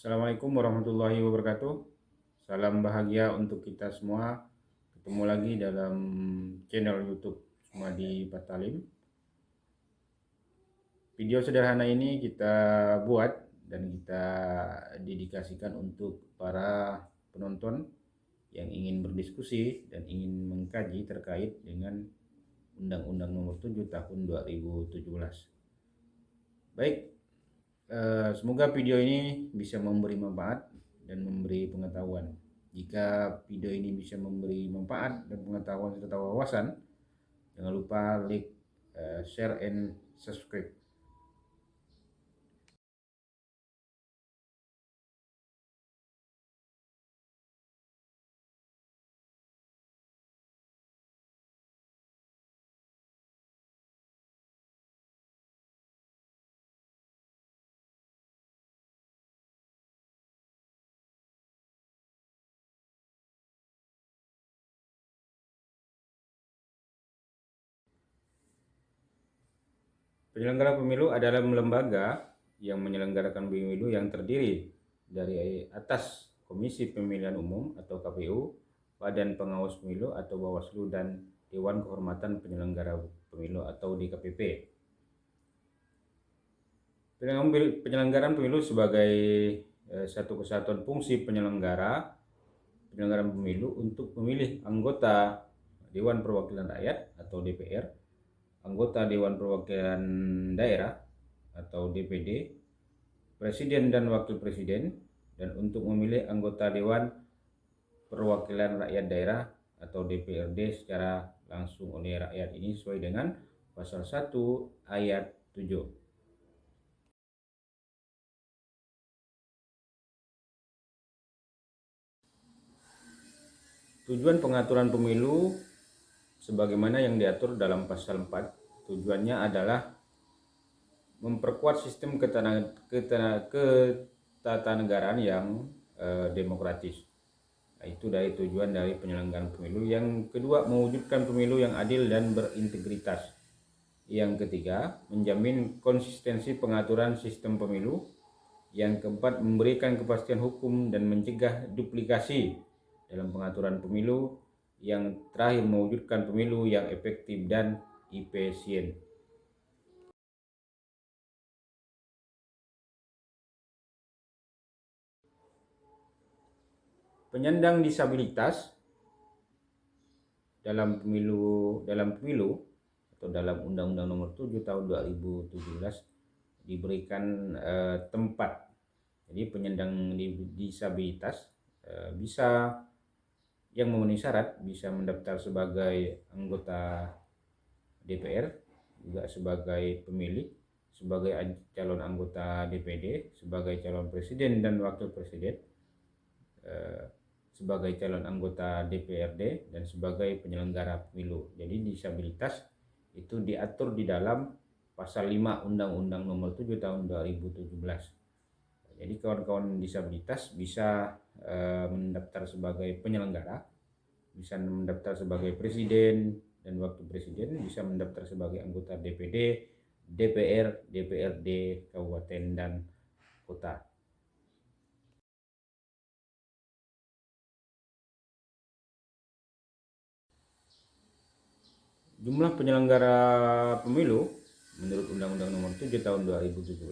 Assalamualaikum warahmatullahi wabarakatuh. Salam bahagia untuk kita semua. Ketemu lagi dalam channel YouTube Sumadi Patalim. Video sederhana ini kita buat dan kita dedikasikan untuk para penonton yang ingin berdiskusi dan ingin mengkaji terkait dengan Undang-Undang Nomor 7 Tahun 2017. Baik, semoga video ini bisa memberi manfaat dan memberi pengetahuan. Jika video ini bisa memberi manfaat dan pengetahuan serta wawasan, jangan lupa like, share, and subscribe. Penyelenggara pemilu adalah lembaga yang menyelenggarakan pemilu yang terdiri dari atas Komisi Pemilihan Umum atau KPU, Badan Pengawas Pemilu atau Bawaslu, dan Dewan Kehormatan Penyelenggara Pemilu atau DKPP. Penyelenggaraan pemilu sebagai satu kesatuan fungsi penyelenggaraan pemilu untuk memilih anggota Dewan Perwakilan Rakyat atau DPR, anggota Dewan Perwakilan Daerah atau DPD, Presiden dan Wakil Presiden, dan untuk memilih anggota Dewan Perwakilan Rakyat Daerah atau DPRD secara langsung oleh rakyat. Ini sesuai dengan pasal 1 ayat 7. Tujuan pengaturan pemilu sebagaimana yang diatur dalam pasal 4, tujuannya adalah memperkuat sistem ketatanegaraan yang demokratis. Itu dari tujuan dari penyelenggaraan pemilu. Yang kedua, mewujudkan pemilu yang adil dan berintegritas. Yang ketiga, menjamin konsistensi pengaturan sistem pemilu. Yang keempat, memberikan kepastian hukum dan mencegah duplikasi dalam pengaturan pemilu. Yang terakhir, mewujudkan pemilu yang efektif dan efisien. Penyandang disabilitas dalam pemilu atau dalam Undang-Undang Nomor 7 Tahun 2017 diberikan tempat. Jadi penyandang disabilitas bisa yang memenuhi syarat bisa mendaftar sebagai anggota DPR, juga sebagai pemilih, sebagai calon anggota DPD, sebagai calon presiden dan wakil presiden, sebagai calon anggota DPRD, dan sebagai penyelenggara pemilu. Jadi disabilitas itu diatur di dalam pasal 5 Undang-Undang Nomor 7 Tahun 2017. Jadi kawan-kawan disabilitas bisa mendaftar sebagai penyelenggara, bisa mendaftar sebagai presiden dan wakil presiden, bisa mendaftar sebagai anggota DPD, DPR, DPRD, kabupaten dan kota. Jumlah penyelenggara pemilu menurut Undang-Undang Nomor 7 Tahun 2017,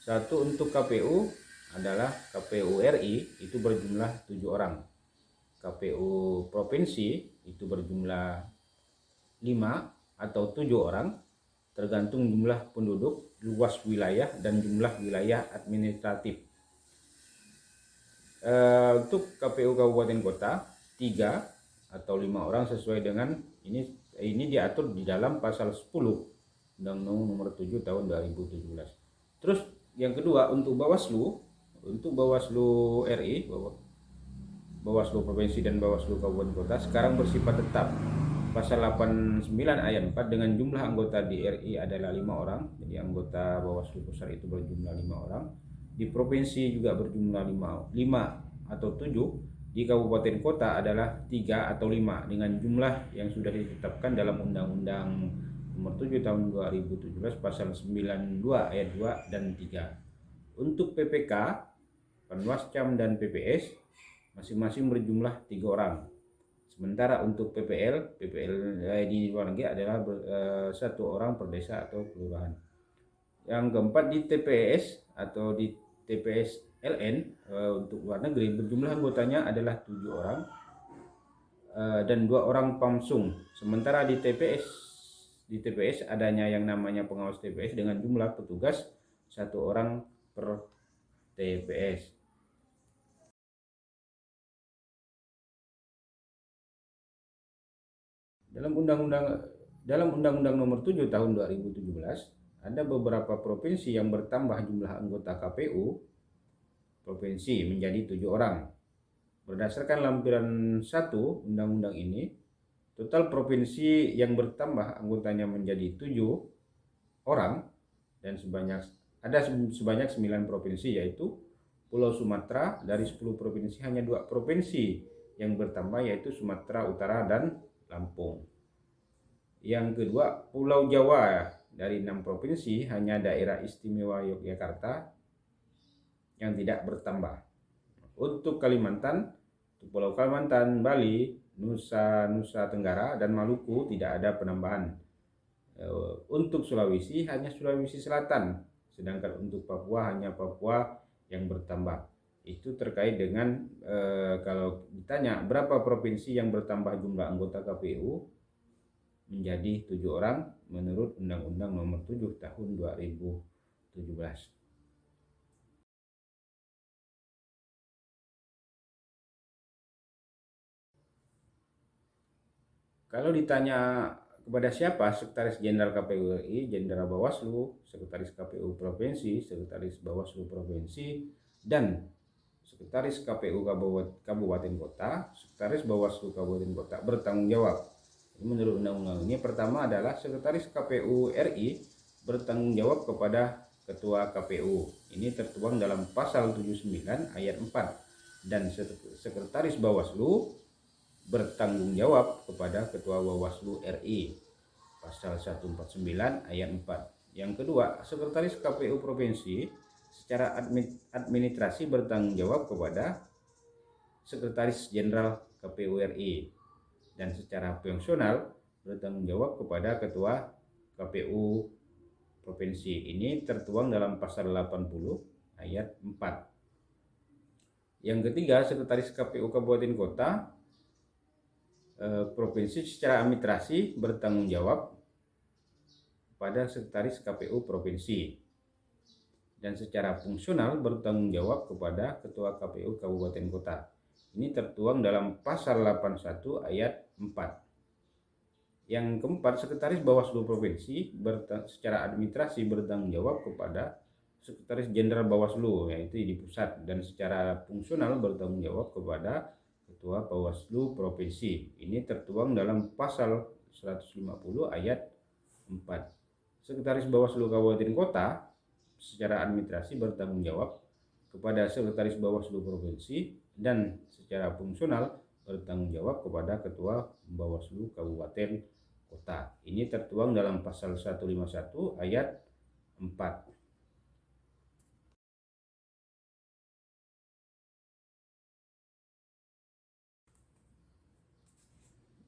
satu untuk KPU adalah KPU RI itu berjumlah 7 orang. KPU provinsi itu berjumlah 5 atau 7 orang, tergantung jumlah penduduk, luas wilayah, dan jumlah wilayah administratif. Untuk KPU kabupaten kota 3 atau 5 orang sesuai dengan ini diatur di dalam pasal 10 Undang-Undang Nomor 7 Tahun 2017. Terus yang kedua, untuk Bawaslu RI, Bawaslu provinsi dan Bawaslu kabupaten kota sekarang bersifat tetap. Pasal 89 ayat 4, dengan jumlah anggota di RI adalah 5 orang. Jadi anggota Bawaslu pusat itu berjumlah 5 orang. Di provinsi juga berjumlah 5 atau 7. Di kabupaten kota adalah 3 atau 5 dengan jumlah yang sudah ditetapkan dalam Undang-Undang Nomor 7 Tahun 2017 pasal 92 ayat 2 dan 3. Untuk PPK Panwascam dan PPS masing-masing berjumlah 3 orang. Sementara untuk PPL di luar negeri adalah 1 orang per desa atau kelurahan. Yang keempat di TPS atau di TPS LN untuk luar negeri berjumlah anggotanya adalah 7 orang dan 2 orang Pamsung. Sementara di TPS adanya yang namanya pengawas TPS dengan jumlah petugas 1 orang per TPS. Dalam Undang-Undang Nomor 7 Tahun 2017 ada beberapa provinsi yang bertambah jumlah anggota KPU provinsi menjadi 7 orang. Berdasarkan lampiran 1 undang-undang ini, total provinsi yang bertambah anggotanya menjadi 7 orang dan sebanyak 9 provinsi, yaitu Pulau Sumatera. Dari 10 provinsi hanya 2 provinsi yang bertambah, yaitu Sumatera Utara dan Lampung. Yang kedua, Pulau Jawa. Dari 6 provinsi hanya daerah istimewa Yogyakarta yang tidak bertambah. Untuk Kalimantan, Pulau Kalimantan, Bali, Nusa Tenggara, dan Maluku tidak ada penambahan. Untuk Sulawesi hanya Sulawesi Selatan, sedangkan untuk Papua hanya Papua yang bertambah. Itu terkait dengan kalau ditanya berapa provinsi yang bertambah jumlah anggota KPU menjadi 7 orang menurut Undang-Undang Nomor 7 Tahun 2017. Kalau ditanya kepada siapa Sekretaris Jenderal KPU RI, Jenderal Bawaslu, Sekretaris KPU Provinsi, Sekretaris Bawaslu Provinsi, dan Sekretaris KPU Kabupaten Kota, Sekretaris Bawaslu Kabupaten Kota bertanggung jawab. Menurut undang-undang ini, pertama adalah Sekretaris KPU RI bertanggung jawab kepada Ketua KPU. Ini tertuang dalam pasal 79 ayat 4. Dan Sekretaris Bawaslu bertanggung jawab kepada Ketua Bawaslu RI, pasal 149 ayat 4. Yang kedua, Sekretaris KPU Provinsi secara administrasi bertanggung jawab kepada Sekretaris Jenderal KPU RI, dan secara fungsional bertanggung jawab kepada Ketua KPU Provinsi. Ini tertuang dalam pasal 80 ayat 4. Yang ketiga, Sekretaris KPU Kabupaten Kota Provinsi secara administrasi bertanggung jawab pada Sekretaris KPU Provinsi, dan secara fungsional bertanggung jawab kepada Ketua KPU Kabupaten Kota. Ini tertuang dalam pasal 81 ayat 4. Yang keempat, Sekretaris Bawaslu Provinsi secara administrasi bertanggung jawab kepada Sekretaris Jenderal Bawaslu, yaitu di pusat, dan secara fungsional bertanggung jawab kepada Ketua Bawaslu Provinsi. Ini tertuang dalam pasal 150 ayat 4. Sekretaris Bawaslu Kabupaten Kota secara administrasi bertanggung jawab kepada Sekretaris Bawaslu Provinsi, dan secara fungsional bertanggung jawab kepada Ketua Bawaslu Kabupaten Kota. Ini tertuang dalam pasal 151 ayat 4.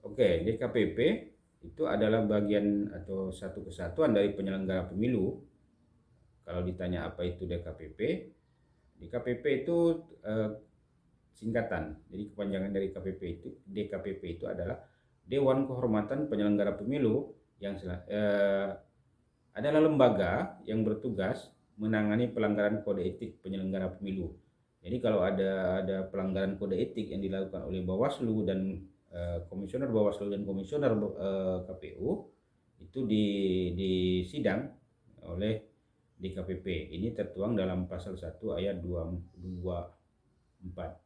Oke, DKPP itu adalah bagian atau satu kesatuan dari penyelenggara pemilu. Kalau ditanya apa itu DKPP, DKPP itu singkatan. Jadi kepanjangan dari DKPP itu adalah Dewan Kehormatan Penyelenggara Pemilu, yang adalah lembaga yang bertugas menangani pelanggaran kode etik penyelenggara pemilu. Jadi kalau ada pelanggaran kode etik yang dilakukan oleh Bawaslu dan Komisioner Bawaslu dan Komisioner KPU itu disidang oleh DKPP. Ini tertuang dalam pasal 1 ayat 24.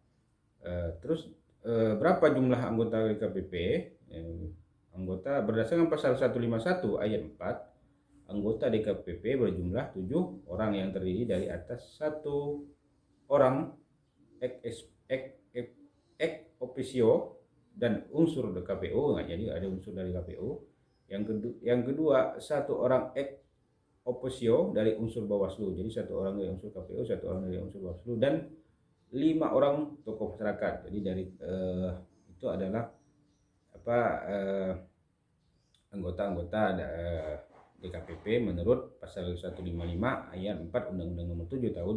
Terus berapa jumlah anggota DKPP? Anggota berdasarkan pasal 151 ayat 4, anggota DKPP berjumlah 7 orang yang terdiri dari atas 1 orang ex officio dan unsur KPU. Jadi ada unsur dari KPU. Yang kedua 1 orang ex officio dari unsur Bawaslu. Jadi 1 orang dari unsur KPU, 1 orang dari unsur Bawaslu, dan 5 orang tokoh masyarakat. Jadi dari itu adalah apa anggota-anggota DKPP menurut pasal 155 ayat 4 Undang-Undang Nomor 7 Tahun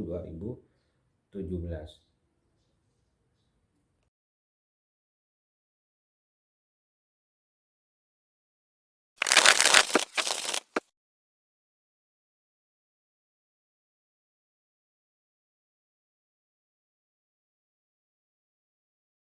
2017.